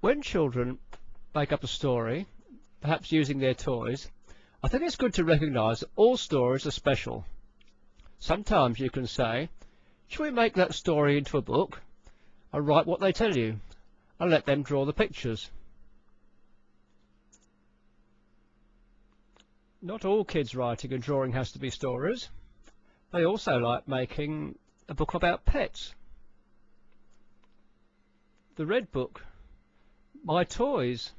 When children make up a story, perhaps using their toys, I think it's good to recognise that all stories are special. Sometimes you can say, shall we make that story into a book? And write what they tell you, and let them draw the pictures. Not all kids' writing and drawing has to be stories. They also like making a book about pets. The Red Book, My Toys.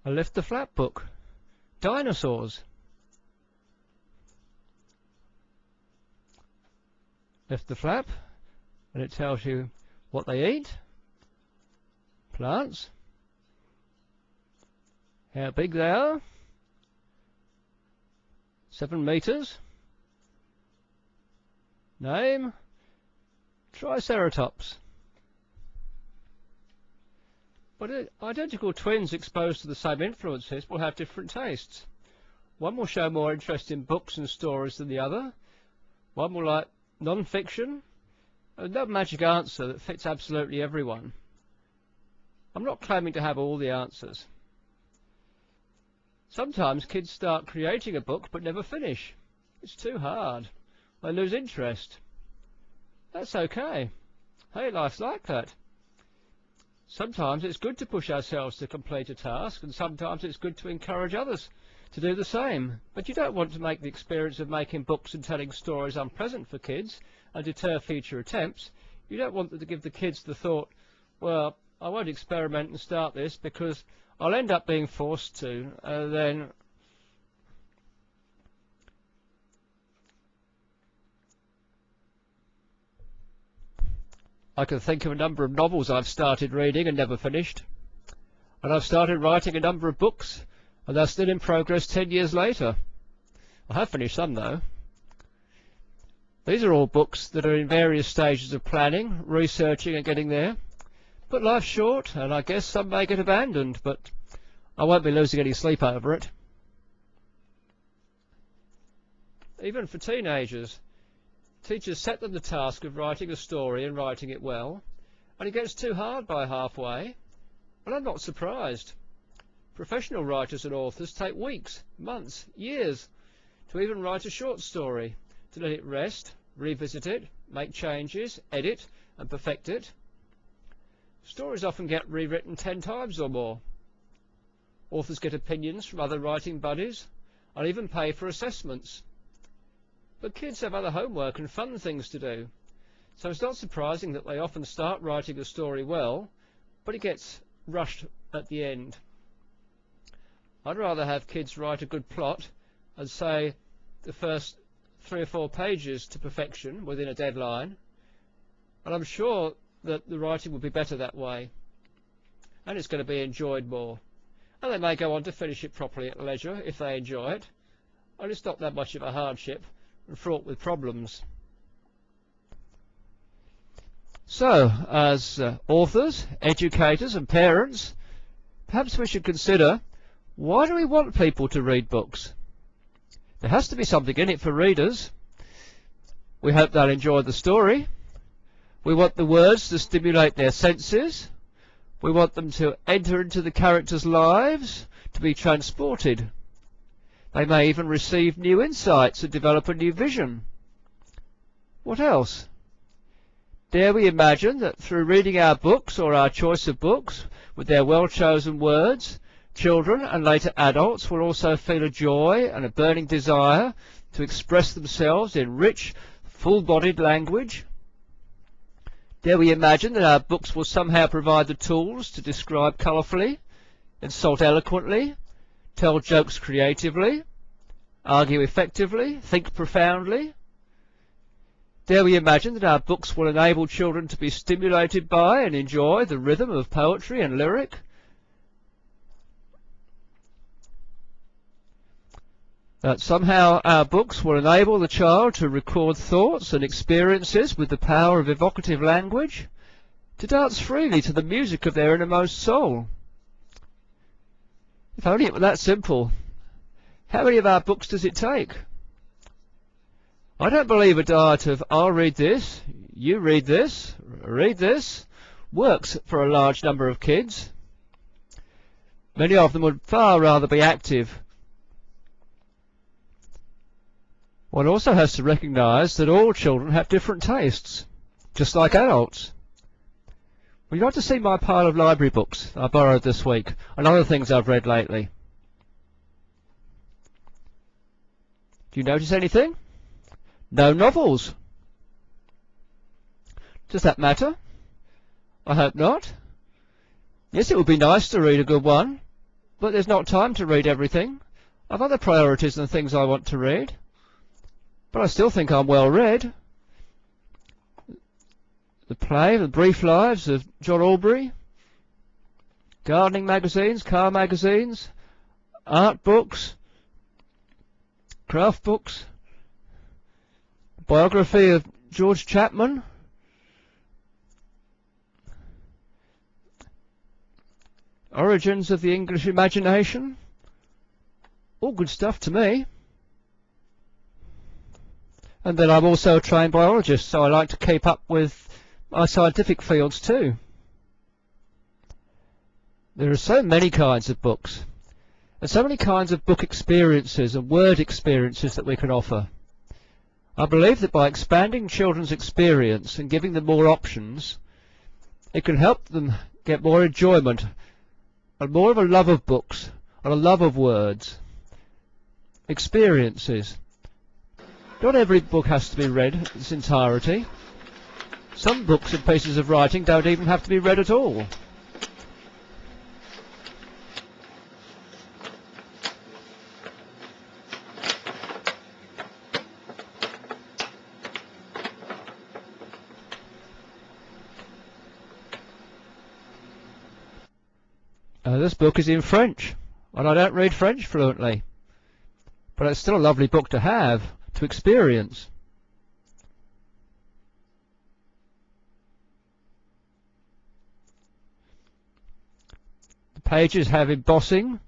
A Lift the Flap book, Dinosaurs. Lift the flap and it tells you what they eat, plants, how big they are, 7 meters, name, Triceratops. But identical twins exposed to the same influences will have different tastes. One will show more interest in books and stories than the other. One will like non-fiction. There's no magic answer that fits absolutely everyone. I'm not claiming to have all the answers. Sometimes kids start creating a book but never finish. It's too hard. They lose interest. That's okay. Hey, life's like that. Sometimes it's good to push ourselves to complete a task, and sometimes it's good to encourage others to do the same. But you don't want to make the experience of making books and telling stories unpleasant for kids and deter future attempts. You don't want to give the kids the thought, well, I won't experiment and start this because I'll end up being forced to, then I can think of a number of novels I've started reading and never finished. And I've started writing a number of books, and they're still in progress 10 years later. I have finished some, though. These are all books that are in various stages of planning, researching and getting there. But life's short, and I guess some may get abandoned, but I won't be losing any sleep over it. Even for teenagers, teachers set them the task of writing a story and writing it well, and it gets too hard by halfway. But I'm not surprised. Professional writers and authors take weeks, months, years to even write a short story, to let it rest, revisit it, make changes, edit and perfect it. Stories often get rewritten 10 times or more. Authors get opinions from other writing buddies and even pay for assessments. But kids have other homework and fun things to do, so it's not surprising that they often start writing a story well, but it gets rushed at the end. I'd rather have kids write a good plot and say the first 3 or 4 pages to perfection within a deadline, and I'm sure that the writing will be better that way, and it's going to be enjoyed more. And they may go on to finish it properly at leisure if they enjoy it, and it's not that much of a hardship and fraught with problems. So, as authors, educators and parents, perhaps we should consider, why do we want people to read books? There has to be something in it for readers. We hope they'll enjoy the story. We want the words to stimulate their senses. We want them to enter into the characters' lives, to be transported. They may even receive new insights and develop a new vision. What else? Dare we imagine that through reading our books or our choice of books, with their well-chosen words, children and later adults will also feel a joy and a burning desire to express themselves in rich, full-bodied language? Dare we imagine that our books will somehow provide the tools to describe colourfully, insult eloquently, tell jokes creatively, argue effectively, think profoundly? Dare we imagine that our books will enable children to be stimulated by and enjoy the rhythm of poetry and lyric? That somehow our books will enable the child to record thoughts and experiences with the power of evocative language, to dance freely to the music of their innermost soul? If only it were that simple. How many of our books does it take? I don't believe a diet of I'll read this, you read this works for a large number of kids. Many of them would far rather be active. One also has to recognise that all children have different tastes, just like adults. Would you like to see my pile of library books I borrowed this week and other things I've read lately? Do you notice anything? No novels. Does that matter? I hope not. Yes, it would be nice to read a good one, but there's not time to read everything. I've other priorities and things I want to read. But I still think I'm well read. The play, The Brief Lives of John Aubrey, gardening magazines, car magazines, art books, craft books, biography of George Chapman, origins of the English imagination, all good stuff to me. And then I'm also a trained biologist, so I like to keep up with my scientific fields too. There are so many kinds of books, and so many kinds of book experiences and word experiences that we can offer. I believe that by expanding children's experience and giving them more options, it can help them get more enjoyment and more of a love of books and a love of words. Experiences. Not every book has to be read in its entirety. Some books and pieces of writing don't even have to be read at all. This book is in French, and I don't read French fluently, but it's still a lovely book to have, to experience. The pages have embossing.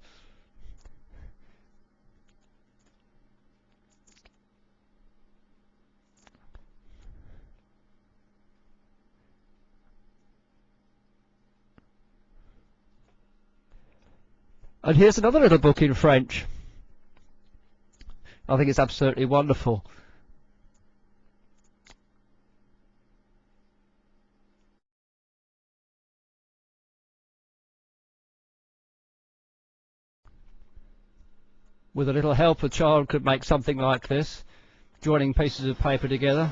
And here's another little book in French. I think it's absolutely wonderful. With a little help, a child could make something like this, joining pieces of paper together.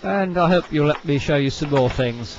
And I hope you'll let me show you some more things.